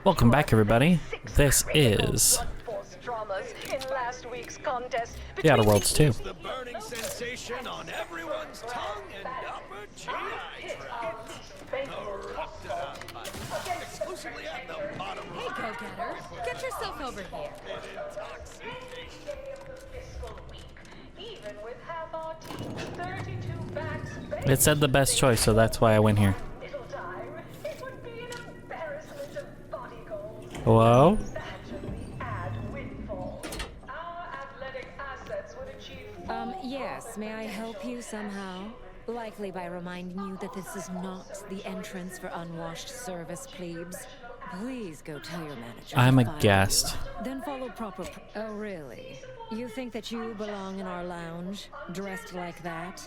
Welcome back, everybody. This is The Outer Worlds 2. The burning sensation on everyone's tongue and upper GI tract. Exclusively at the bottom. Hey, go-getter. Get yourself over here. It said the best choice, so that's why I went here. Hello? Yes, may I help you somehow? Likely by reminding you that this is not the entrance for unwashed service plebes. Please go tell your manager. I'm a guest. Then follow proper oh, really? You think that you belong in our lounge, dressed like that?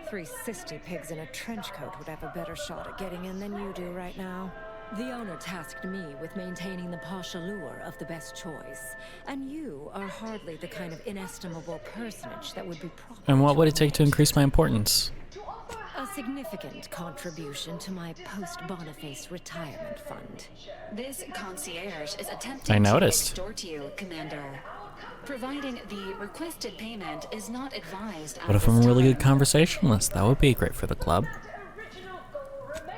3 sisty pigs in a trench coat would have a better shot at getting in than you do right now. The owner tasked me with maintaining the posh allure of the best choice, and you are hardly the kind of inestimable personage that would be proper. And what would it take to increase my importance? A significant contribution to my post-Boniface retirement fund. This concierge is attempting I noticed. to extort you, Commander. Providing the requested payment is not advised. What if I'm a really good conversationalist? That would be great for the club.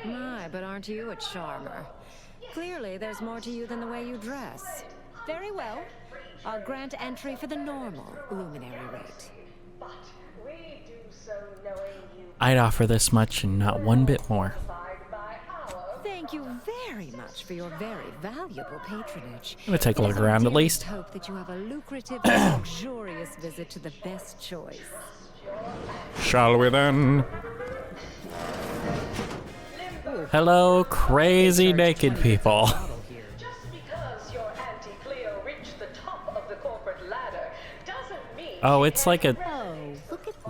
My, but aren't you a charmer? Clearly, there's more to you than the way you dress. Very well. I'll grant entry for the normal luminary rate. I'd offer this much and not one bit more. Thank you very much for your very valuable patronage. I'm gonna take a look around at least. Hope that you have a lucrative and luxurious visit to the best choice. Shall we then? Hello, crazy naked people. Oh, it's like a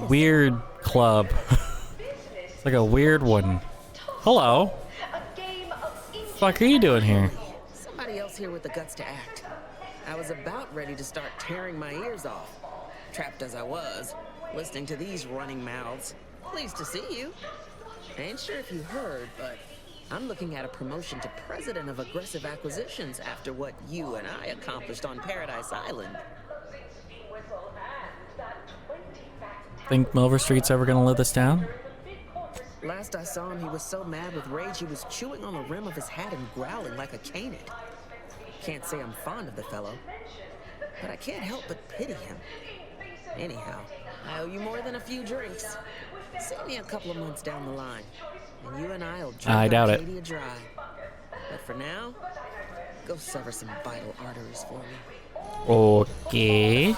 weird club. It's like a weird one. Hello. Fuck are you doing here? Somebody else here with the guts to act. I was about ready to start tearing my ears off. Trapped as I was, listening to these running mouths. Pleased to see you. Ain't sure if you heard, but I'm looking at a promotion to president of aggressive acquisitions after what you and I accomplished on Paradise Island. Think Milver Street's ever gonna let us down? Last I saw him, he was so mad with rage he was chewing on the rim of his hat and growling like a canid. Can't say I'm fond of the fellow, but I can't help but pity him. Anyhow, I owe you more than a few drinks. See me a couple of months down the line, and you and I'll drink I doubt it. Arcadia dry. But for now, go sever some vital arteries for me. Okay.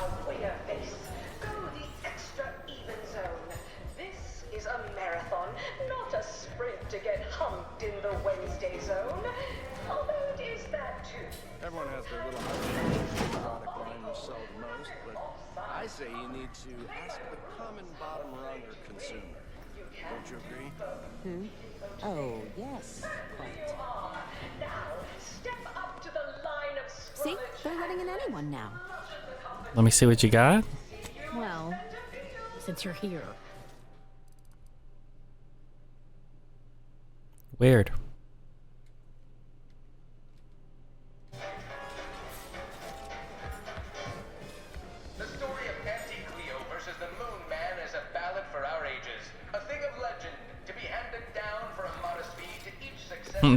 Everyone has their little product line you sell the most, but I say you need to ask the common bottom runner consumer. Don't you agree? Oh, yes. See? They're letting in anyone now. Let me see what you got. Well, since you're here. Weird.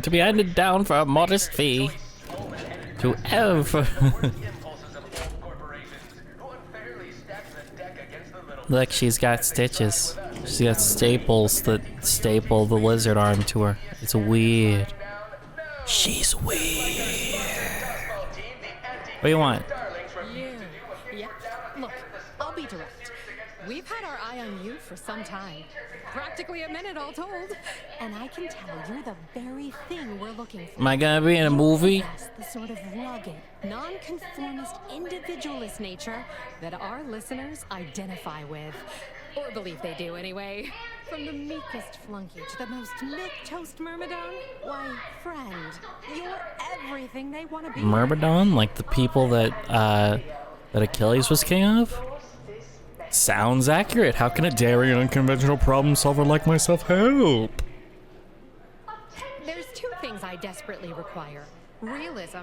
To be handed down for a modest fee to ever. Look, she's got stitches. She's got staples that staple the lizard arm to her. It's weird. She's weird. What do you want? Yeah. Look, I'll be direct. We've had our eye on you for some time. Practically a minute, all told. And I can tell you're the very thing we're looking for. Am I gonna be in a movie? Yes, the sort of rugged, non-conformist, individualist nature that our listeners identify with. Or believe they do, anyway. From the meekest flunky to the most milquetoast myrmidon, why, friend, you're everything they want to be. Myrmidon? Like the people that Achilles was king of? Sounds accurate. How can a daring and unconventional problem solver like myself help? There's 2 things I desperately require. Realism.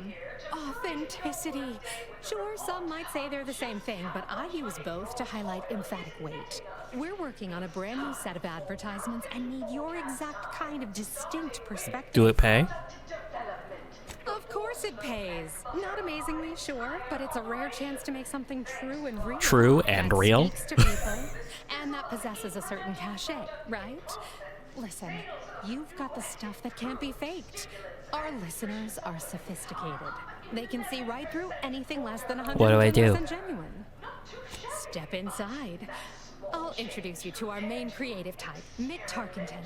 Authenticity. Sure, some might say they're the same thing, but I use both to highlight emphatic weight. We're working on a brand new set of advertisements and need your exact kind of distinct perspective. Do it pay? Of course it pays. Not amazingly, sure, but it's a rare chance to make something true and real. True and that real? speaks to people, and that possesses a certain cachet, right? Listen, you've got the stuff that can't be faked. Our listeners are sophisticated. They can see right through anything less than 100% What do I do? genuine. Step inside. I'll introduce you to our main creative type, Mitt Tarkington.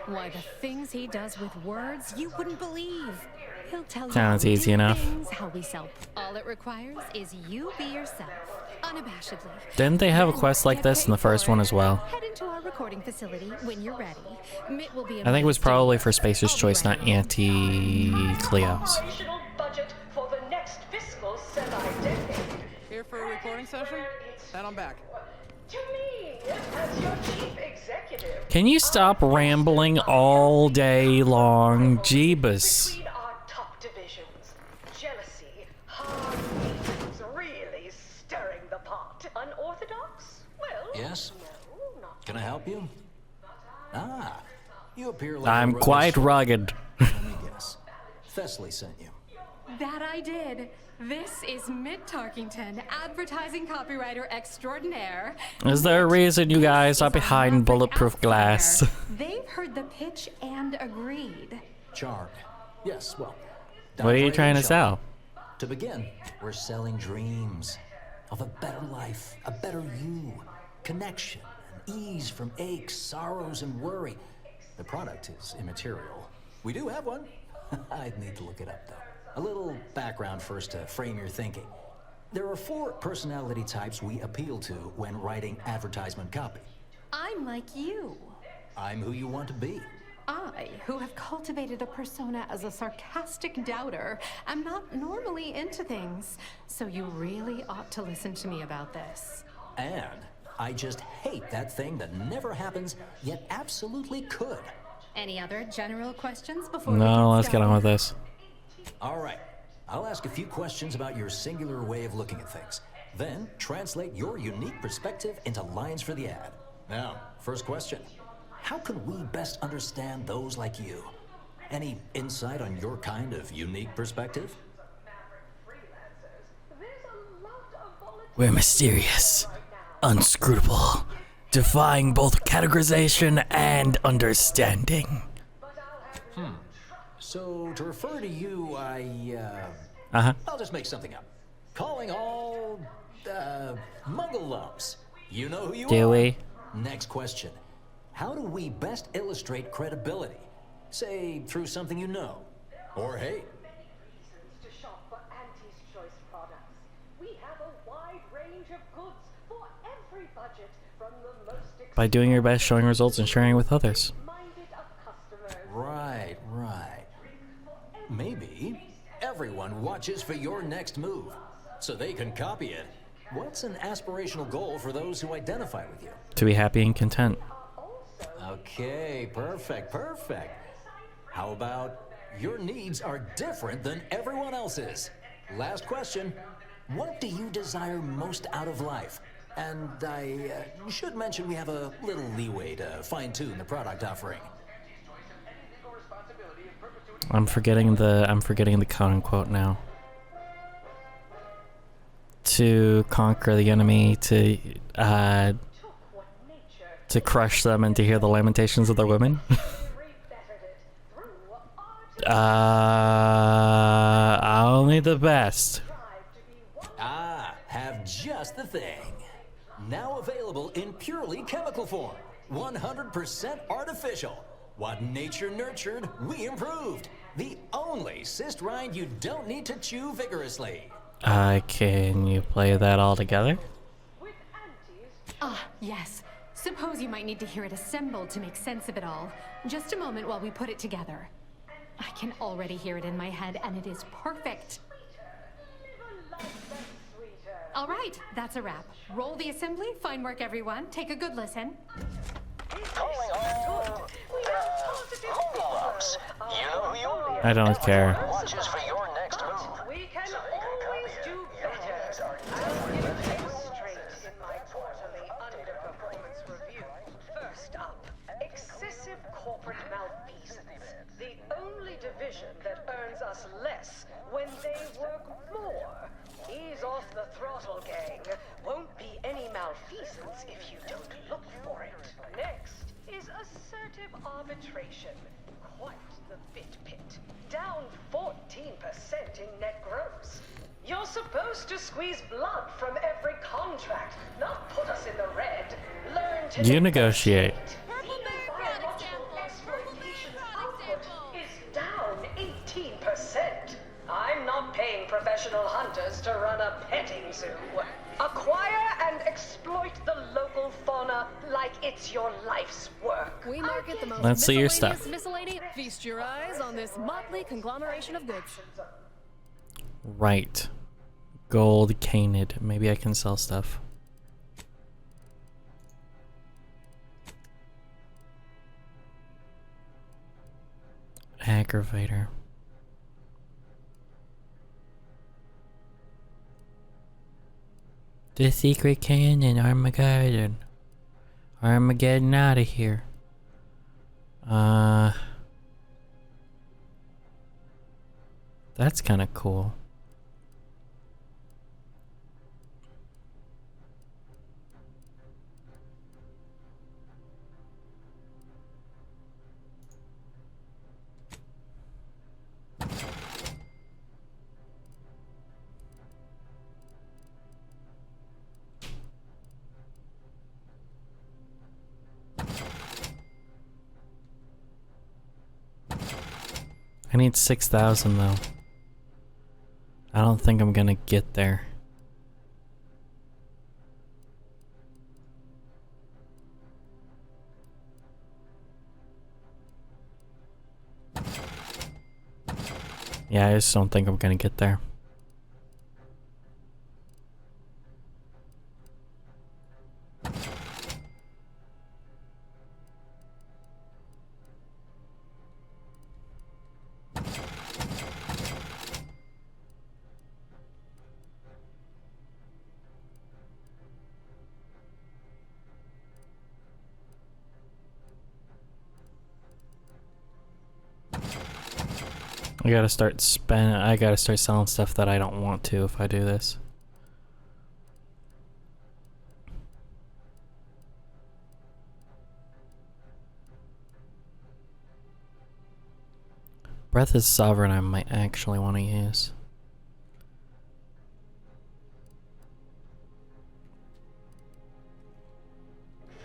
Why, the things he does with words you wouldn't believe. He'll tell Sounds you easy enough. things, how we sell. All it requires is you be yourself, unabashedly. Didn't they have a Then quest like get this in the paid for first one it. as well? Head into our recording facility when you're ready. Mitt will be I think it was amazed to probably meet for you. Spacer's I'll be Choice, right not there. Anti-Cleo's. Operational budget for the next fiscal semi-decade. Here for a recording session? Then I'm back. To me, as your chief executive. Can you stop rambling all day long? Jeebus. Between our top divisions, jealousy, hard feelings, really stirring the pot. Unorthodox? Well, Yes? no, not Can I help you? Ah, you appear like I'm a rugged quite sort. rugged. Let me guess. Thessaly sent you. That I did. This is Mitt Tarkington, advertising copywriter extraordinaire. Is there a reason you guys are This is a behind Maverick bulletproof outsider. glass? They've heard the pitch and agreed. Charmed. Yes, well. What are you dive trying right to in, shall sell? we? To begin, we're selling dreams of a better life, a better you, connection, and ease from aches, sorrows, and worry. The product is immaterial. We do have one. I'd need to look it up, though. A little background first to frame your thinking. There are 4 personality types we appeal to when writing advertisement copy. I'm like you. I'm who you want to be. I, who have cultivated a persona as a sarcastic doubter, am not normally into things. So you really ought to listen to me about this. And I just hate that thing that never happens, yet absolutely could. Any other general questions before we No, let's get started? on with this. All right, I'll ask a few questions about your singular way of looking at things. Then translate your unique perspective into lines for the ad. Now, first question. How can we best understand those like you? Any insight on your kind of unique perspective? We're mysterious, unscrutable, defying both categorization and understanding. So, to refer to you, Uh-huh. I'll just make something up. Calling all, muggle lumps. You know who you Do are. we? Next question. How do we best illustrate credibility? Say, through something you know. Or hate. to shop for Auntie's Choice products. We have a wide range of goods for every budget, from the most By doing your best, showing results, and sharing with others. minded of customers. Right, right. Maybe everyone watches for your next move, so they can copy it. What's an aspirational goal for those who identify with you? To be happy and content. Okay, perfect, perfect. How about your needs are different than everyone else's? Last question. What do you desire most out of life? And I should mention we have a little leeway to fine-tune the product offering. I'm forgetting the quote unquote now. To conquer the enemy, to crush them and to hear the lamentations of their women. Only the best. Ah, have just the thing. Now available in purely chemical form. 100% artificial. What nature nurtured, we improved. The only cyst rind you don't need to chew vigorously. Can you play that all together? Ah, yes. Suppose you might need to hear it assembled to make sense of it all. Just a moment while we put it together. I can already hear it in my head, and it is perfect. All right, that's a wrap. Roll the assembly. Fine work, everyone. Take a good listen. Calling all muggle lumps. You know who you are. I don't care. Watches for your I'll give you straight in my quarterly underperformance review. First up, excessive corporate malfeasance. The only division that earns us less when they work more. Ease off the throttle, gang. Won't be any malfeasance if you don't look for it. Next is assertive arbitration. Quite the fit pit. Down 14% in net gross. You're supposed to squeeze blood from every contract, not put us in the red. Learn to You negotiate. The environmental exploitation's output is down 18%. I'm not paying professional hunters to run a petting zoo. Acquire and exploit the local fauna like it's your life's work. We market the most Let's see your miscellaneous stuff. miscellany. Feast your eyes on this motley conglomeration of goods. Right. Gold canid. Maybe I can sell stuff. Aggravator. The secret cannon, Armageddon. Armageddon out of here. That's kind of cool. I need 6,000 though. I don't think I'm gonna get there. Yeah, I just don't think I'm gonna get there. I gotta start selling stuff that I don't want to if I do this. Breath is Sovereign I might actually want to use.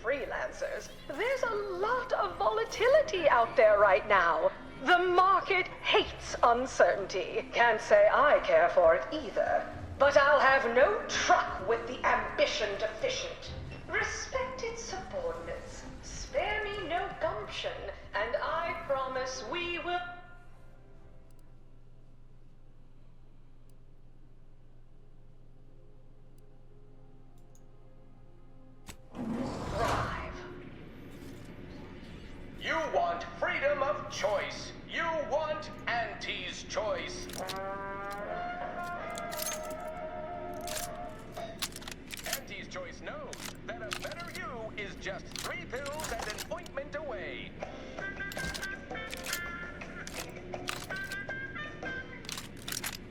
Freelancers, there's a lot of volatility out there right now. The market hates uncertainty. Can't say I care for it either. But I'll have no truck with the ambition deficient. Respected subordinates, spare me no gumption, and I promise we will... thrive. You want freedom of choice. You want Auntie's choice. Auntie's choice knows that a better you is just 3 pills and an ointment away.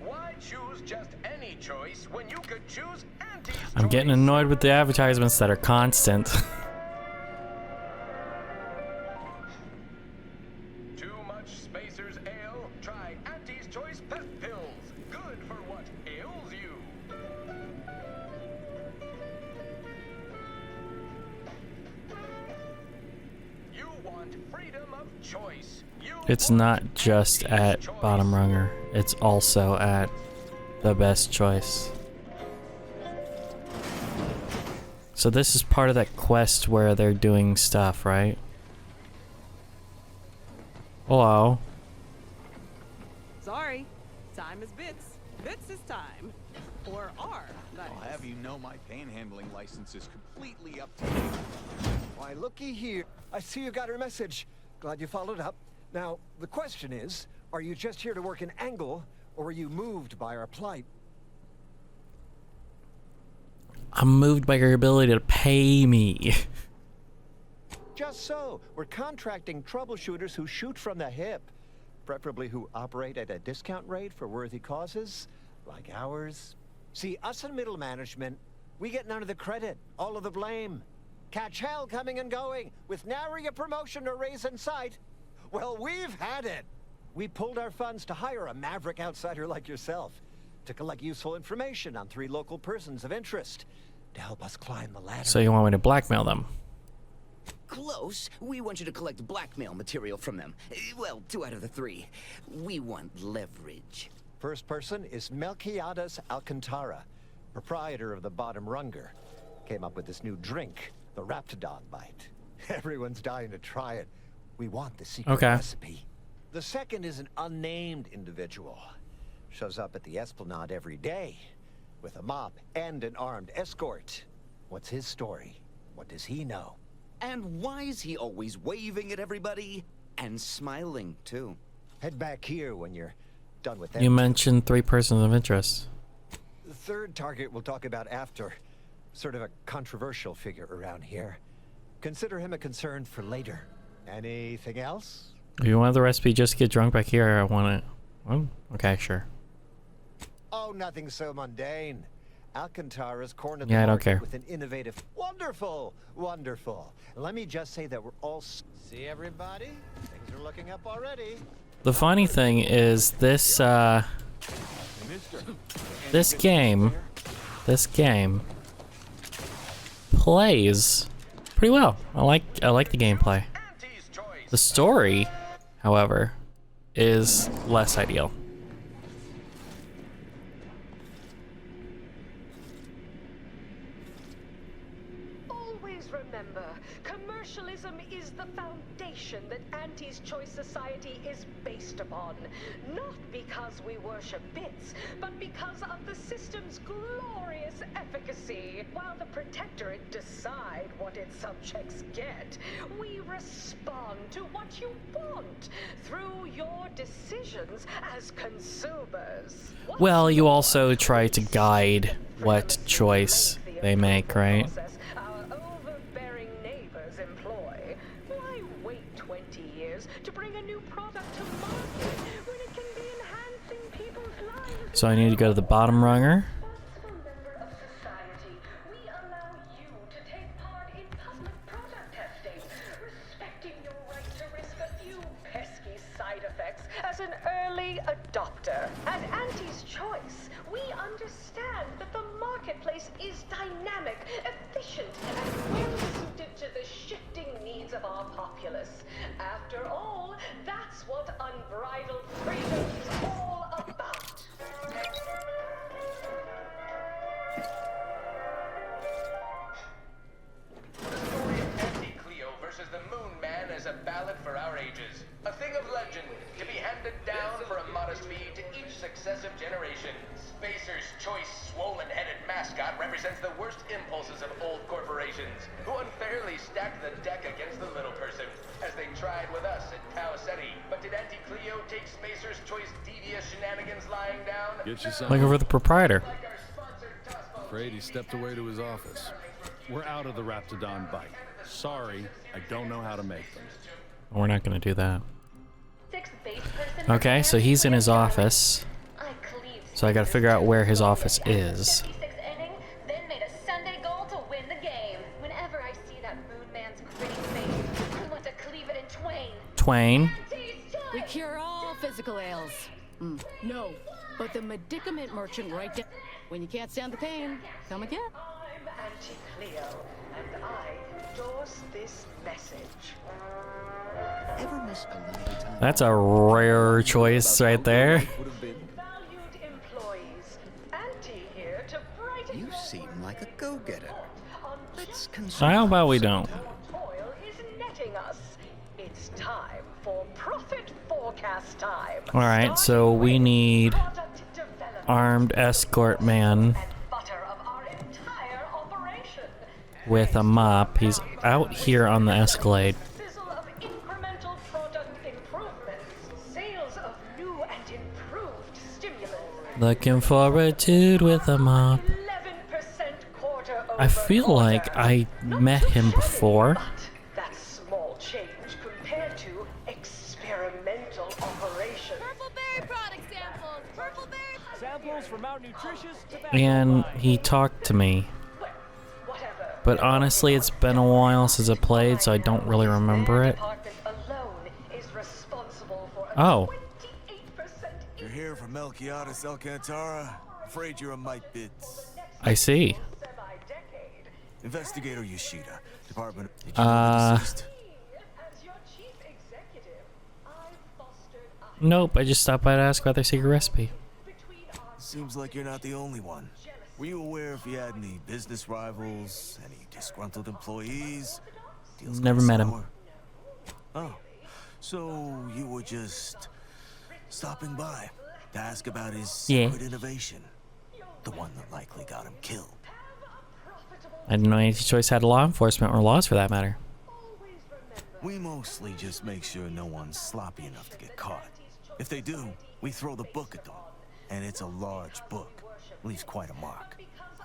Why choose just any choice when you could choose Auntie's choice? I'm getting annoyed with the advertisements that are constant. Too much Spacer's Ale? Try Auntie's Choice Pep Pills. Good for what ails you. You want freedom of choice. It's not just at Bottom Runger, it's also at the best choice. So this is part of that quest where they're doing stuff, right? Hello. Sorry, time is bits. Bits is time. Or are, that I'll is. have you know my panhandling license is completely up to date. Why, looky here. I see you got her message. Glad you followed up. Now, the question is, are you just here to work an angle, or are you moved by our plight? I'm moved by your ability to pay me. Just so, we're contracting troubleshooters who shoot from the hip. Preferably who operate at a discount rate for worthy causes, like ours. See, us in middle management, we get none of the credit, all of the blame. Catch hell coming and going, with nary a promotion or raise in sight. Well, we've had it. We pulled our funds to hire a maverick outsider like yourself, to collect useful information on 3 local persons of interest, to help us climb the ladder. So you want me to blackmail them? Close. We want you to collect blackmail material from them. Well, 2 out of the 3. We want leverage. First person is Melquiades Alcantara, proprietor of the Bottom Runger. Came up with this new drink, the Raptidon Bite. Everyone's dying to try it. We want the secret recipe. The second is an unnamed individual. Shows up at the Esplanade every day, with a mop and an armed escort. What's his story? What does he know? And why is he always waving at everybody? And smiling, too. Head back here when you're done with that. You mentioned 3 persons of interest. The third target we'll talk about after. Sort of a controversial figure around here. Consider him a concern for later. Anything else? If you want the recipe, just get drunk back here. I want it. Oh, okay, sure. Oh, nothing so mundane. Alcantara's cornered Yeah, I the don't market care. with an innovative... Wonderful! Wonderful. Let me just say that we're all... See, everybody? Things are looking up already. The funny thing is this, this game plays pretty well. I like the gameplay. The story, however, is less ideal. Always remember, commercialism is the foundation that Auntie's Choice Society is based upon. Not because we worship bits, but because of the system's glorious efficacy. While the Protectorate decide what its subjects get, we respond to what you want through your decisions as consumers. Well, you also try to guide what choice they make, right? Our overbearing neighbors employ. Why wait 20 years to bring a new product to market when it can be enhancing people's lives? So I need to go to the bottom runger. We allow you to take part in public product testing, respecting your right to risk a few pesky side effects as an early adopter. At Auntie's Choice, we understand that the marketplace is dynamic, efficient, and well-suited to the shifting needs of our populace. After all, that's what unbridled freedom is all about. The story of Anti-Cleo versus the Moon Man is a ballad for our ages. A thing of legend, to be handed down for a modest fee to each successive generation. Spacer's Choice swollen-headed mascot represents the worst impulses of old corporations, who unfairly stacked the deck against the little person, as they tried with us at Tau Ceti. But did Anti-Cleo take Spacer's Choice devious shenanigans lying down? Get you some. Looking for the proprietor. Afraid he stepped away to his office. We're out of the Raptidon Bite. Sorry, I don't know how to make them. We're not gonna do that. Okay, so he's in his office. So I gotta figure out where his office is. Then made a Sunday goal to win the game. Whenever I see that Moon Man's gritty face, I want to cleave it in twain. Twain. We cure all physical ails. No, but the medicament merchant right down. When you can't stand the pain, come again. I'm Anti-Cleo, and I endorse this message. Ever miss a lonely time? That's a rare choice right there. Valued employees, Auntie here to brighten You seem like a go-getter. Let's How about we don't? toil is netting us. It's time for profit forecast time. Alright, so we need armed escort man with a mop. He's out here on the Escalade. Sizzle of incremental product improvements. Sales of new and improved stimulants. Looking forward to it with a mop. 11% quarter I feel like I met him before. That small change compared to experimental operations. Purpleberry product samples. Purpleberry samples from our nutritious tobacco And he talked to me. But honestly, it's been a while since I played, so I don't really remember it. Oh. You're here from Melquiades Alcantara. Afraid you're a mite bits. I see. Investigator Yoshida, Department. Nope, I just stopped by to ask about their secret recipe. Seems like you're not the only one. Were you aware if you had any business rivals, any disgruntled employees? Deals Never met him. Oh, so you were just stopping by to ask about his secret innovation, the one that likely got him killed. I didn't know Anti-Choice had law enforcement or laws for that matter. We mostly just make sure no one's sloppy enough to get caught. If they do, we throw the book at them. And it's a large book. Leaves quite a mark.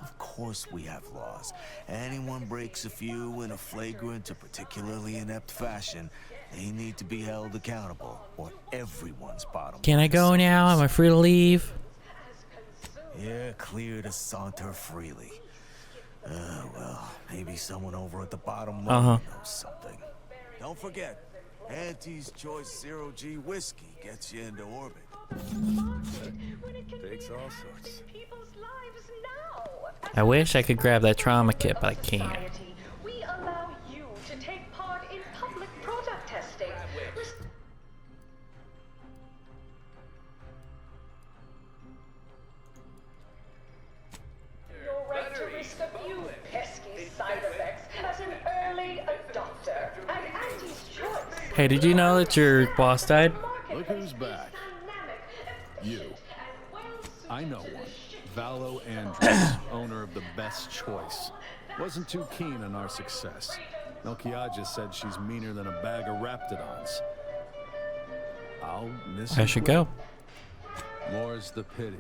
Of course we have laws. Anyone breaks a few in a flagrant or particularly inept fashion, they need to be held accountable, or everyone's bottom. Can I go now? Am I free to leave? Yeah, clear to saunter freely. Well, maybe someone over at the bottom line knows something. Don't forget, Auntie's Choice 0G whiskey gets you into orbit. Takes all sorts. I wish I could grab that trauma kit, but I can't. We allow you to take part in public product testing. Your right to risk a few pesky side effects as an early adopter. And Auntie's Choice. Hey, did you know that your boss died? Look who's back. You. I know one. Valo Andrews, owner of the Best Choice. Wasn't too keen on our success. Melquiades said she's meaner than a bag of raptidons. I'll miss I should go. More's the pity.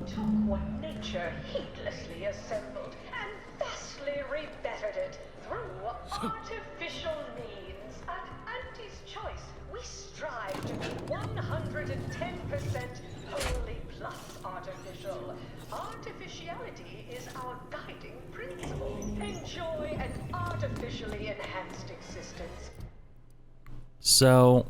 Took what nature heedlessly assembled and vastly rebettered it through artificial means. At Auntie's Choice, we strive to be 110% wholly plus artificial. Artificiality is our guiding principle. Enjoy an artificially enhanced existence. So...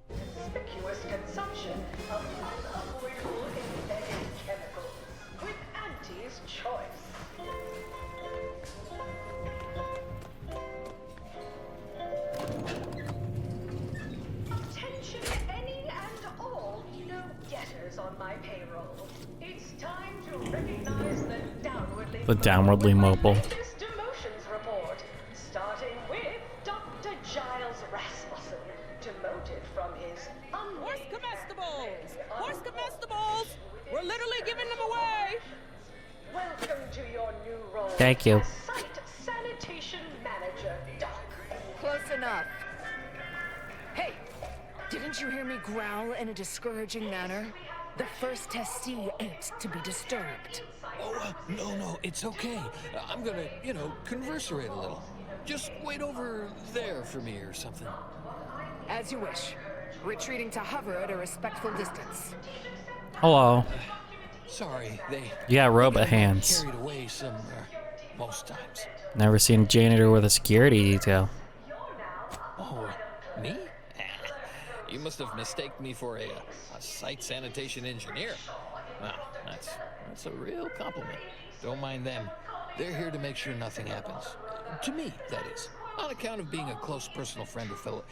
Conspicuous consumption of unavoidable embedded chemicals with Auntie's Choice. Attention any and all no-getters on my payroll. It's time to recognize the downwardly mobile. latest demotions report, starting with Dr. Giles Rasmussen, demoted from his Horse comestibles! Horse comestibles! We're literally giving them away! Welcome to your new role. Thank you. as Site Sanitation Manager, Doc. Close enough. Hey, didn't you hear me growl in a discouraging manner? The first testee ain't to be disturbed. Oh, no, it's okay. I'm gonna, converserate a little. Just wait over there for me or something. As you wish. Retreating to hover at a respectful distance. Hello. Sorry, You got robot get hands. carried away some, most times. Never seen a janitor with a security detail. Oh, me? You must have mistaken me for a site sanitation engineer. Well, that's a real compliment. Don't mind them. They're here to make sure nothing happens. To me, that is. On account of being a close personal friend of fellow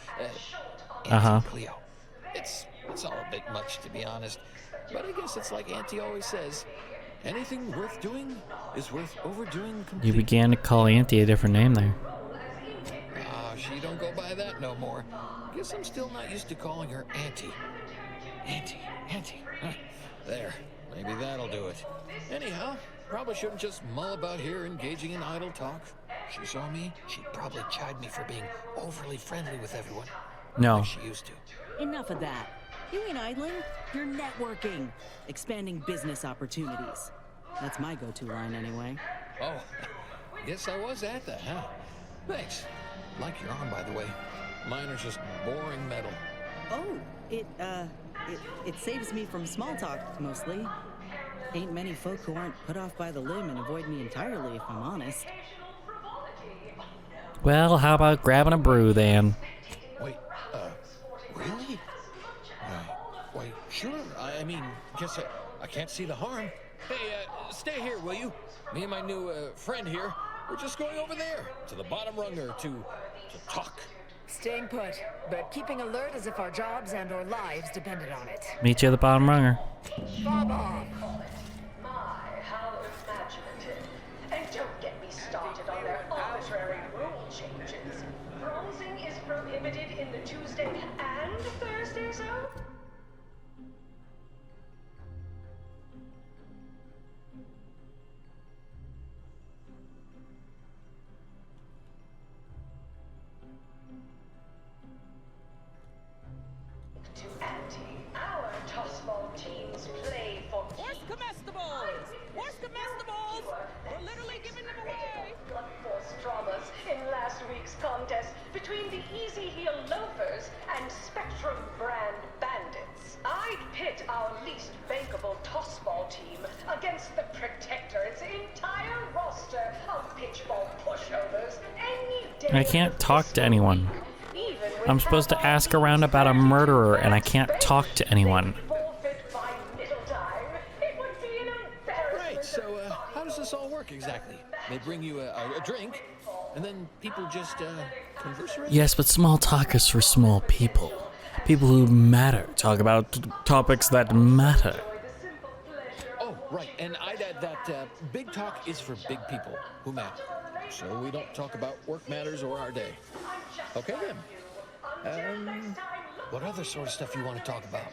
Auntie Cleo. It's all a bit much, to be honest. But I guess it's like Auntie always says, anything worth doing is worth overdoing completely. You began to call Auntie a different name there. She don't go by that no more. Guess I'm still not used to calling her Auntie. Auntie. Huh. There. Maybe that'll do it. Anyhow, probably shouldn't just mull about here engaging in idle talk. If she saw me, she'd probably chide me for being overly friendly with everyone. No. Like she used to. Enough of that. You ain't idling. You're networking, expanding business opportunities. That's my go-to line anyway. Oh, guess I was at that, huh? Thanks. Like your arm, by the way. Mine are just boring metal. Oh, it saves me from small talk, mostly. Ain't many folk who aren't put off by the limb and avoid me entirely, if I'm honest. Well, how about grabbing a brew then? Wait, really? Wait, sure. I mean, guess I can't see the harm. Hey, stay here, will you? Me and my new friend here, we're just going over there to the bottom runger to talk. Staying put, but keeping alert as if our jobs and our lives depended on it. Meet you at the bottom runger. Bob off. My, how imaginative. And don't get me started on their arbitrary rule changes. Bronzing is prohibited in the Tuesday and Thursday zone? To ante, our tossball teams play for Where's comestibles? Where's comestibles? We're literally giving them away. blood force dramas in last week's contest between the Easy Heel Loafers and Spectrum brand bandits. I'd pit our least bankable tossball team against the Protectorate's entire roster of pitchball pushovers any day. I can't talk to anyone. I'm supposed to ask around about a murderer, and I can't talk to anyone. Right, so how does this all work exactly? They bring you a drink, and then people just converse around? Yes, but small talk is for small people. People who matter. Talk about topics that matter. Oh, right, and I'd add that big talk is for big people who matter. So we don't talk about work matters or our day. Okay, then. What other sort of stuff you want to talk about?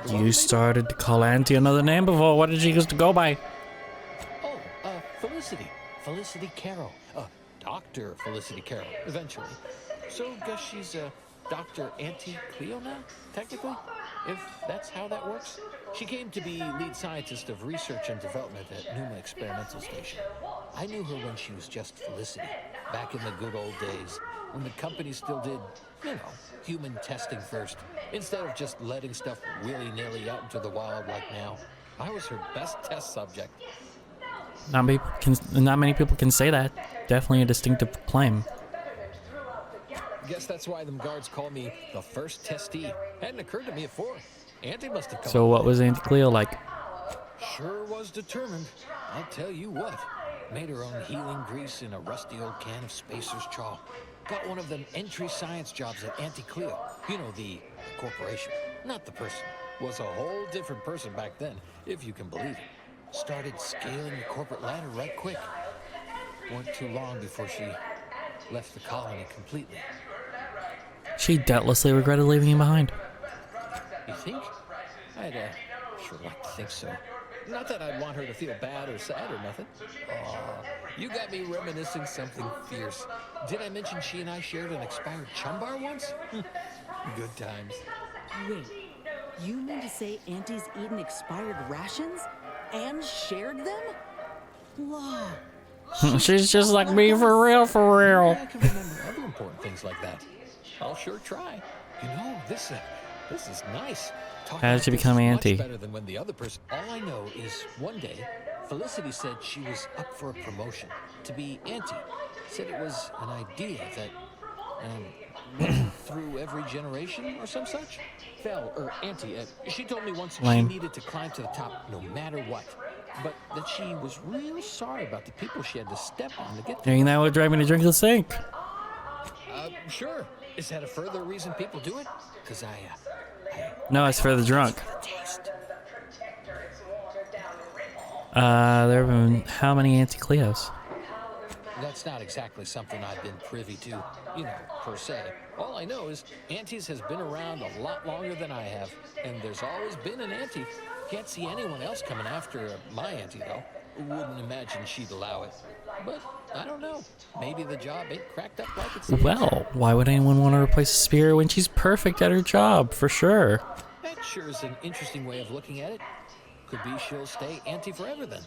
You started to call Auntie another name before. What did she used to go by? Oh, Felicity. Felicity Carroll. Dr. Felicity Carroll, eventually. So, guess she's Dr. Auntie Cleo now, technically? If that's how that works? She came to be lead scientist of research and development at Numa Experimental Station. I knew her when she was just Felicity, back in the good old days, when the company still did, you know, human testing first, instead of just letting stuff willy-nilly out into the wild like now. I was her best test subject. Not many people can say that. Definitely a distinctive claim. Guess that's why them guards call me the first testee. Hadn't occurred to me before. Auntie must have come. So what was Auntie Cleo like? Sure was determined. I'll tell you what. Made her own healing grease in a rusty old can of Spacer's Chaw. Got one of them entry science jobs at Auntie Cleo. You know, the corporation. Not the person. Was a whole different person back then, if you can believe it. Started scaling the corporate ladder right quick. Weren't too long before she left the colony completely. She doubtlessly regretted leaving him behind. You think? I'd sure like to think so. Not that I'd want her to feel bad or sad or nothing. Aw, you got me reminiscing something fierce. Did I mention she and I shared an expired chum bar once? Good times. Wait, you mean to say Auntie's eaten expired rations and shared them? Wow. She's just like me for real, for real. I can remember other important things like that. I'll sure try. You know, this is nice. How did she become Auntie? Much better than when the other person. All I know is one day, Felicity said she was up for a promotion to be Auntie. Said it was an idea that went through every generation or some such. Auntie, she told me once she needed to climb to the top no matter what. But that she was real sorry about the people she had to step on to get there. Dang, that would drive me to drink the sink. Sure. Is that a further reason people do it? Because No, it's for the drunk. There have been how many Auntie Cleos? That's not exactly something I've been privy to, you know, per se. All I know is Aunties has been around a lot longer than I have, and there's always been an Auntie. Can't see anyone else coming after my Auntie, though. Wouldn't imagine she'd allow it. But I don't know. Maybe the job ain't cracked up like it's. Well, why would anyone want to replace a spirit when she's perfect at her job, for sure? that sure is an interesting way of looking at it. Could be she'll stay auntie forever then.